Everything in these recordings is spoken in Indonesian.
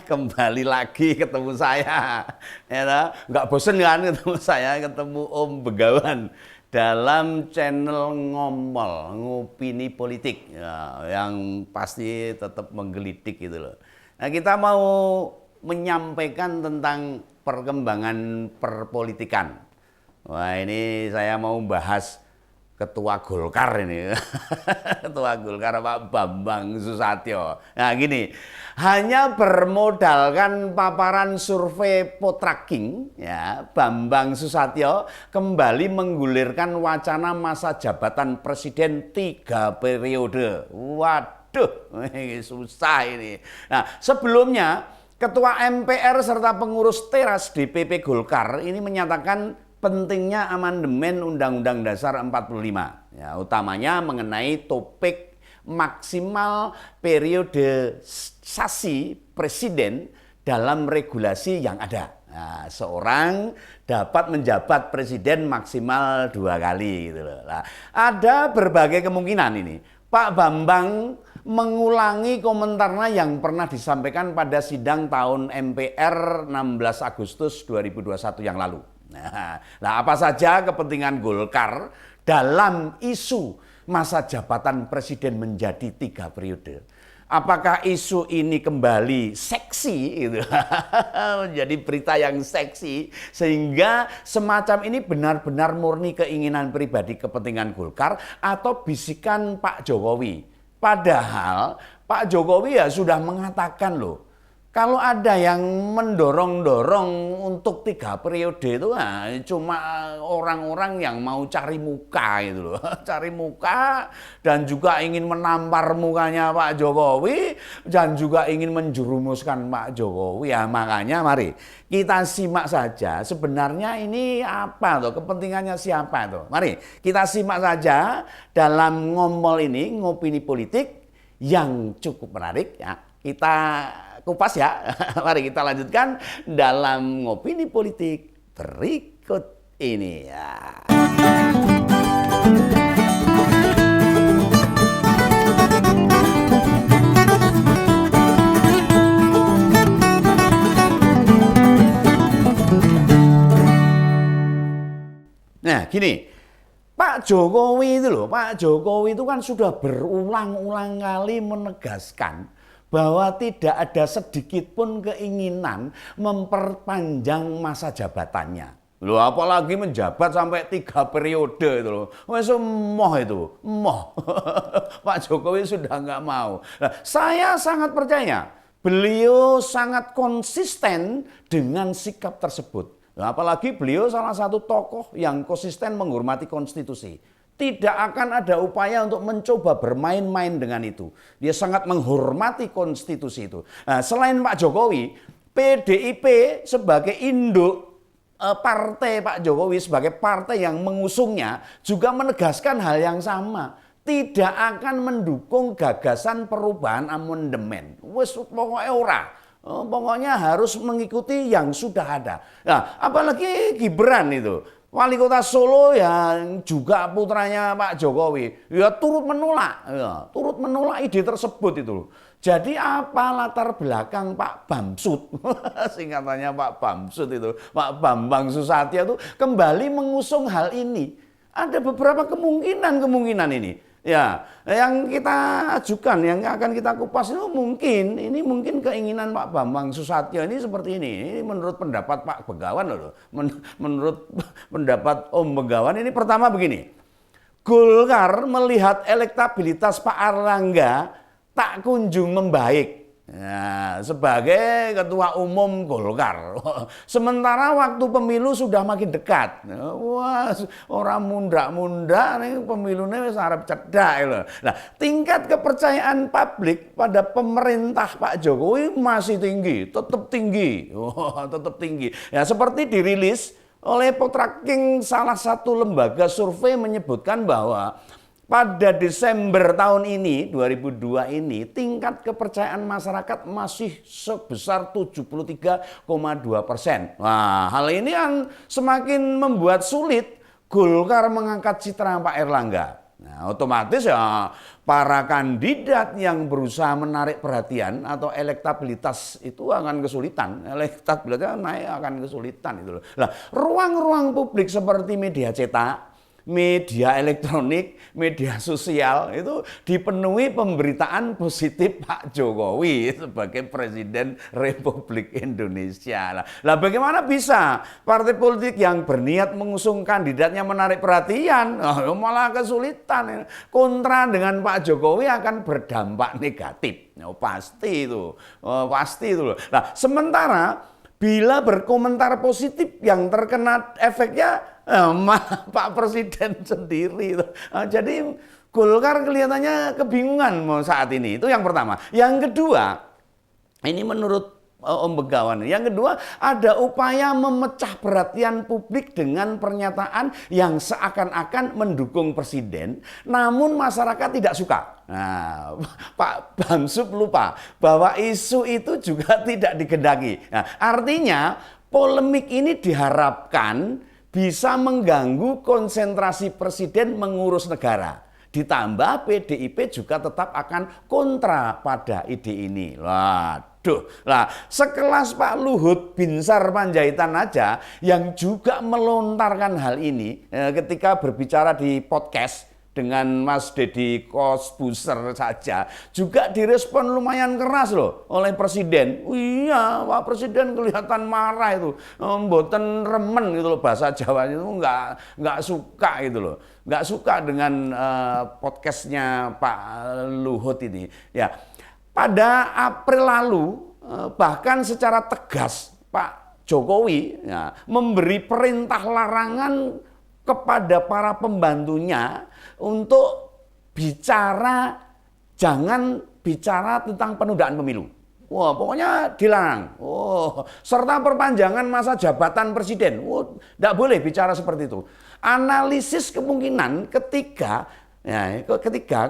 Kembali lagi ketemu saya. Nggak bosen kan ketemu saya, ketemu Om Begawan dalam channel Ngomol, Ngopini Politik. Ya, yang pasti tetap menggelitik gitu loh. Nah, kita mau menyampaikan tentang perkembangan perpolitikan. Wah, ini saya mau bahas Ketua Golkar ini. Ketua Golkar Pak Bambang Susatyo. Nah gini, hanya bermodalkan paparan survei Poltreking, ya, Bambang Susatyo kembali menggulirkan wacana masa jabatan presiden 3 periode. Waduh, susah ini. Nah, sebelumnya Ketua MPR serta pengurus teras DPP Golkar ini menyatakan pentingnya amandemen Undang-Undang Dasar 45, ya, utamanya mengenai topik maksimal periodisasi presiden dalam regulasi yang ada. Nah, seorang dapat menjabat presiden maksimal 2 kali gitu loh. Nah, ada berbagai kemungkinan ini. Pak Bambang mengulangi komentarnya yang pernah disampaikan pada sidang tahun MPR 16 Agustus 2021 yang lalu. Nah, apa saja kepentingan Golkar dalam isu masa jabatan presiden menjadi 3 periode? Apakah isu ini kembali seksi, gitu. Menjadi berita yang seksi, sehingga semacam ini benar-benar murni keinginan pribadi kepentingan Golkar atau bisikan Pak Jokowi? Padahal Pak Jokowi ya sudah mengatakan loh, kalau ada yang mendorong-dorong untuk 3 periode itu cuma orang-orang yang mau cari muka gitu loh. Cari muka dan juga ingin menampar mukanya Pak Jokowi dan juga ingin menjerumuskan Pak Jokowi. Ya makanya mari kita simak saja sebenarnya ini apa tuh, kepentingannya siapa tuh. Mari kita simak saja dalam Ngomol ini, Ngopini Politik yang cukup menarik ya. Kita kupas ya. Mari kita lanjutkan dalam Ngopini Politik berikut ini ya. Nah, gini. Pak Jokowi itu loh, Pak Jokowi itu kan sudah berulang-ulang kali menegaskan bahwa tidak ada sedikit pun keinginan memperpanjang masa jabatannya. Loh, apalagi menjabat sampai 3 periode itu loh. Wes moh itu, moh. Pak Jokowi sudah nggak mau. Nah, saya sangat percaya beliau sangat konsisten dengan sikap tersebut. Nah, apalagi beliau salah satu tokoh yang konsisten menghormati konstitusi. Tidak akan ada upaya untuk mencoba bermain-main dengan itu. Dia sangat menghormati konstitusi itu. Nah, selain Pak Jokowi, PDIP sebagai induk partai Pak Jokowi, sebagai partai yang mengusungnya, juga menegaskan hal yang sama. Tidak akan mendukung gagasan perubahan amandemen. Wes pokoknya ora. Pokoknya harus mengikuti yang sudah ada. Nah, apalagi Gibran itu, wali kota Solo yang juga putranya Pak Jokowi, ya turut menolak ide tersebut itu. Jadi apa latar belakang Pak Bamsud, singkatannya Pak Bamsud itu, Pak Bambang Susatyo itu kembali mengusung hal ini. Ada beberapa kemungkinan ini. Ya, yang kita ajukan, yang akan kita kupas itu mungkin keinginan Pak Bambang Susatyo ini seperti ini. Ini menurut pendapat Pak Begawan loh. Menurut pendapat Om Begawan ini pertama begini. Golkar melihat elektabilitas Pak Erlangga tak kunjung membaik. Nah, sebagai ketua umum Golkar. Sementara waktu pemilu sudah makin dekat. Wah, orang munda-munda nih pemilunya wis arep cedak lho. Nah, tingkat kepercayaan publik pada pemerintah Pak Jokowi masih tinggi, tetap tinggi. Tetap tinggi. Ya, seperti dirilis oleh Poltreking, salah satu lembaga survei menyebutkan bahwa pada Desember tahun ini, 2002 ini, tingkat kepercayaan masyarakat masih sebesar 73,2%. Nah, hal ini yang semakin membuat sulit Golkar mengangkat citra Pak Erlangga. Nah, otomatis ya para kandidat yang berusaha menarik perhatian atau elektabilitas itu akan kesulitan. Elektabilitasnya naik akan kesulitan itu loh. Nah, ruang-ruang publik seperti media cetak, media elektronik, media sosial itu dipenuhi pemberitaan positif Pak Jokowi sebagai Presiden Republik Indonesia. Lah bagaimana bisa partai politik yang berniat mengusung kandidatnya menarik perhatian, malah kesulitan. Kontra dengan Pak Jokowi akan berdampak negatif. Pasti itu, pasti itu. Nah, sementara bila berkomentar positif yang terkena efeknya Pak Presiden sendiri. Jadi Golkar kelihatannya kebingungan saat ini. Itu yang pertama. Yang kedua, ini menurut Om Begawan. Yang kedua, ada upaya memecah perhatian publik dengan pernyataan yang seakan-akan mendukung presiden, namun masyarakat tidak suka. Nah, Pak Bamsud lupa bahwa isu itu juga tidak digendaki. Nah, artinya polemik ini diharapkan bisa mengganggu konsentrasi presiden mengurus negara. Ditambah PDIP juga tetap akan kontra pada ide ini. Waduh, lah sekelas Pak Luhut Binsar Panjaitan aja yang juga melontarkan hal ini ketika berbicara di podcast dengan Mas Deddy Kosbuser saja juga direspon lumayan keras loh oleh Presiden. Iya, Pak Presiden kelihatan marah itu, mboten remen gitu loh, bahasa Jawanya itu nggak suka gitu loh, nggak suka dengan podcastnya Pak Luhut ini. Ya, pada April lalu bahkan secara tegas Pak Jokowi ya, memberi perintah larangan kepada para pembantunya untuk jangan bicara tentang penundaan pemilu. Wah, pokoknya dilarang. Serta perpanjangan masa jabatan presiden. Tidak boleh bicara seperti itu. Analisis kemungkinan ketika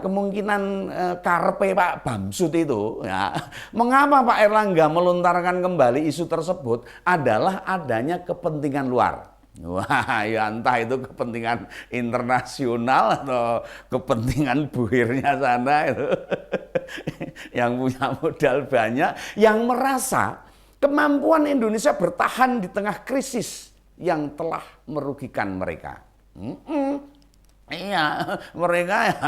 kemungkinan karepe Pak Bamsud itu, ya, mengapa Pak Erlangga melontarkan kembali isu tersebut adalah adanya kepentingan luar. Wah, ya entah itu kepentingan internasional atau kepentingan buhirnya sana itu yang punya modal banyak, yang merasa kemampuan Indonesia bertahan di tengah krisis yang telah merugikan mereka. Iya, mereka ya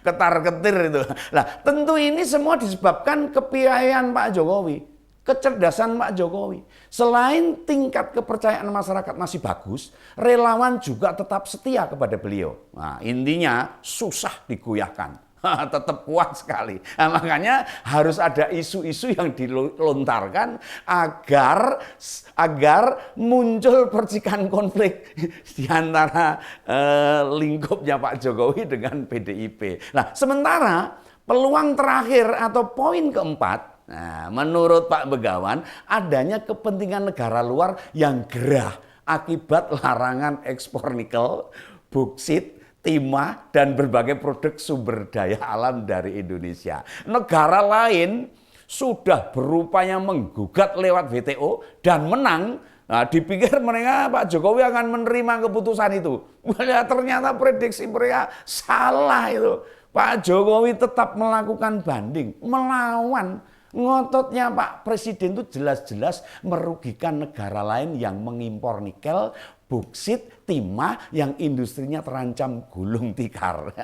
ketar-ketir itu. Nah, tentu ini semua disebabkan kepiawaian Pak Jokowi. Kecerdasan Pak Jokowi. Selain tingkat kepercayaan masyarakat masih bagus, relawan juga tetap setia kepada beliau. Nah, intinya susah digoyahkan. Tetap kuat sekali. Nah, makanya harus ada isu-isu yang dilontarkan agar muncul percikan konflik di antara lingkupnya Pak Jokowi dengan PDIP. Nah, sementara peluang terakhir atau poin keempat, nah, menurut Pak Begawan, adanya kepentingan negara luar yang gerah akibat larangan ekspor nikel, boksit, timah, dan berbagai produk sumber daya alam dari Indonesia. Negara lain sudah berupaya menggugat lewat WTO dan menang. Nah, dipikir mereka Pak Jokowi akan menerima keputusan itu. Ternyata prediksi mereka salah itu. Pak Jokowi tetap melakukan banding, melawan. Ngototnya Pak Presiden itu jelas-jelas merugikan negara lain yang mengimpor nikel, boksit, timah yang industrinya terancam gulung tikar.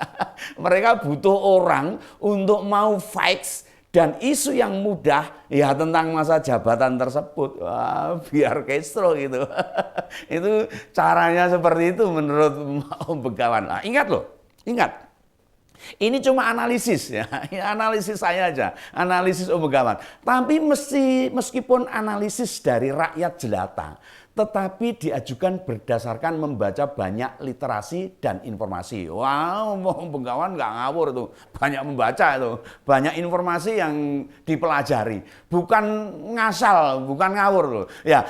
Mereka butuh orang untuk mau fight dan isu yang mudah ya tentang masa jabatan tersebut. Wah, biar kestro gitu. Itu caranya seperti itu menurut Om Begawan. Nah, ingat loh, ingat. Ini cuma analisis ya, analisis saya aja, analisis Om Begawan. Tapi meskipun analisis dari rakyat jelata, tetapi diajukan berdasarkan membaca banyak literasi dan informasi. Wow, Om Begawan nggak ngawur tuh, banyak membaca itu, banyak informasi yang dipelajari, bukan ngasal, bukan ngawur loh. Ya,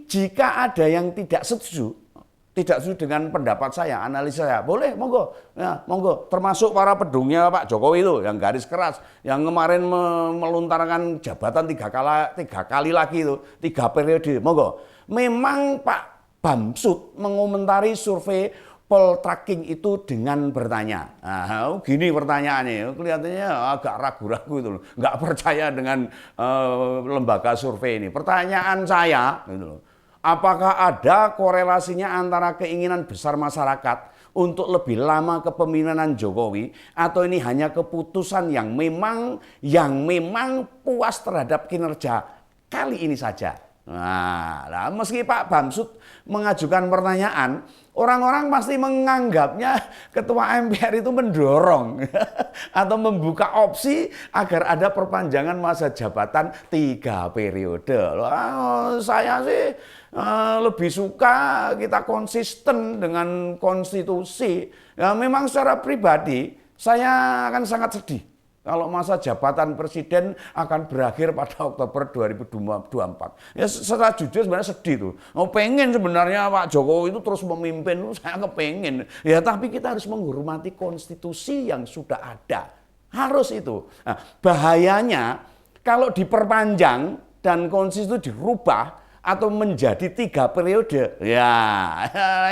jika ada yang tidak setuju dengan pendapat saya, analisa saya, boleh, monggo, ya, monggo. Termasuk para pedungnya Pak Jokowi itu, yang garis keras, yang kemarin melontarkan jabatan tiga kali lagi itu, 3 periode, monggo. Memang Pak Bamsud mengomentari survei poltreking itu dengan bertanya. Nah, gini pertanyaannya, kelihatannya agak ragu-ragu itu loh, nggak percaya dengan lembaga survei ini. Pertanyaan saya, gitu loh, apakah ada korelasinya antara keinginan besar masyarakat untuk lebih lama kepemimpinan Jokowi atau ini hanya keputusan yang memang puas terhadap kinerja kali ini saja? Nah, meski Pak Bamsud mengajukan pertanyaan, orang-orang pasti menganggapnya Ketua MPR itu mendorong atau membuka opsi agar ada perpanjangan masa jabatan 3 periode. Saya sih lebih suka kita konsisten dengan konstitusi. Ya, memang secara pribadi saya akan sangat sedih kalau masa jabatan presiden akan berakhir pada Oktober 2024. Ya secara jujur sebenarnya sedih tuh. Pengen sebenarnya Pak Jokowi itu terus memimpin, saya kepengen. Ya tapi kita harus menghormati konstitusi yang sudah ada. Harus itu. Nah, bahayanya kalau diperpanjang dan konstitusi dirubah atau menjadi 3 periode, ya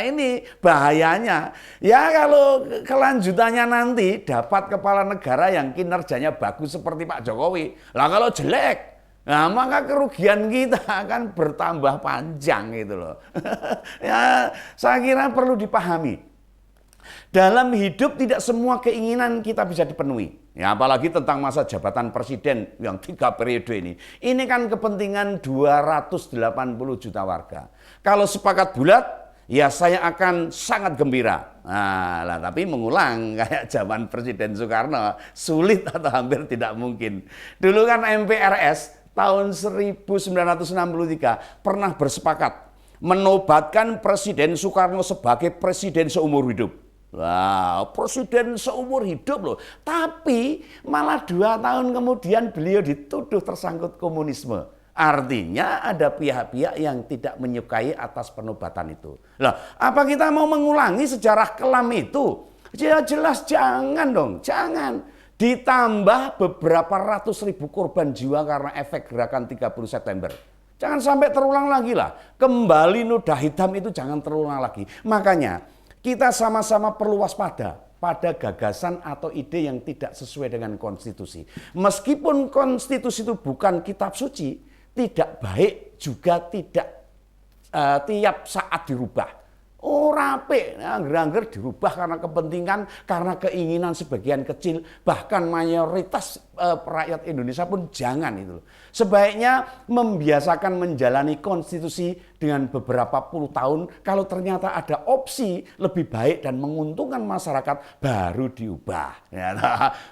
ini bahayanya. Ya kalau kelanjutannya nanti dapat kepala negara yang kinerjanya bagus seperti Pak Jokowi, lah kalau jelek, nah maka kerugian kita akan bertambah panjang gitu loh. Ya saya kira perlu dipahami. Dalam hidup tidak semua keinginan kita bisa dipenuhi. Ya, apalagi tentang masa jabatan presiden yang 3 periode ini. Ini kan kepentingan 280 juta warga. Kalau sepakat bulat, ya saya akan sangat gembira. Nah, tapi mengulang kayak zaman Presiden Soekarno, sulit atau hampir tidak mungkin. Dulu kan MPRS tahun 1963 pernah bersepakat menobatkan Presiden Soekarno sebagai presiden seumur hidup. Wah, presiden seumur hidup loh. Tapi malah 2 tahun kemudian beliau dituduh tersangkut komunisme. Artinya ada pihak-pihak yang tidak menyukai atas penobatan itu. Lah, apa kita mau mengulangi sejarah kelam itu? Ya jelas jangan dong, jangan. Ditambah beberapa ratus ribu korban jiwa karena efek gerakan 30 September. Jangan sampai terulang lagi lah. Kembali noda hitam itu jangan terulang lagi. Makanya kita sama-sama perlu waspada pada gagasan atau ide yang tidak sesuai dengan konstitusi. Meskipun konstitusi itu bukan kitab suci, tidak baik juga tidak tiap saat dirubah. Rapi, angger-angger dirubah karena kepentingan, karena keinginan sebagian kecil, bahkan mayoritas rakyat Indonesia pun jangan itu. Sebaiknya membiasakan menjalani konstitusi dengan beberapa puluh tahun, kalau ternyata ada opsi lebih baik dan menguntungkan masyarakat, baru diubah. Ya,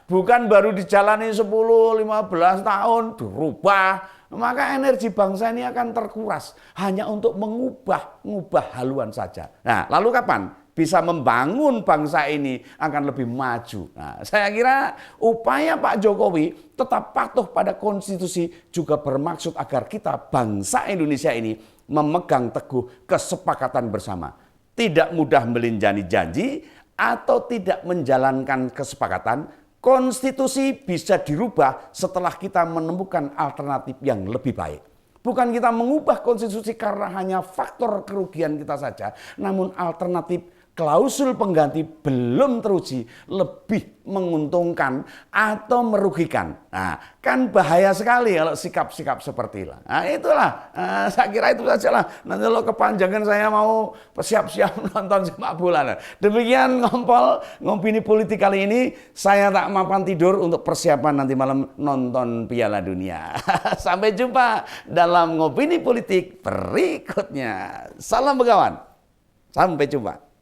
bukan baru dijalani 10-15 tahun, dirubah. Maka energi bangsa ini akan terkuras hanya untuk mengubah haluan saja. Nah, lalu kapan bisa membangun bangsa ini akan lebih maju? Nah, saya kira upaya Pak Jokowi tetap patuh pada konstitusi juga bermaksud agar kita bangsa Indonesia ini memegang teguh kesepakatan bersama. Tidak mudah melinjani janji atau tidak menjalankan kesepakatan. Konstitusi bisa dirubah setelah kita menemukan alternatif yang lebih baik. Bukan kita mengubah konstitusi karena hanya faktor kerugian kita saja, namun alternatif klausul pengganti belum teruji lebih menguntungkan atau merugikan. Nah, kan bahaya sekali kalau sikap-sikap seperti itu. Nah, itulah, saya kira itu saja lah. Nanti kalau kepanjangan saya mau siap-siap nonton sepak bola. Demikian Ngopini Politik kali ini. Saya tak mapan tidur untuk persiapan nanti malam nonton Piala Dunia. Sampai jumpa dalam Ngopini Politik berikutnya. Salam begawan. Sampai jumpa.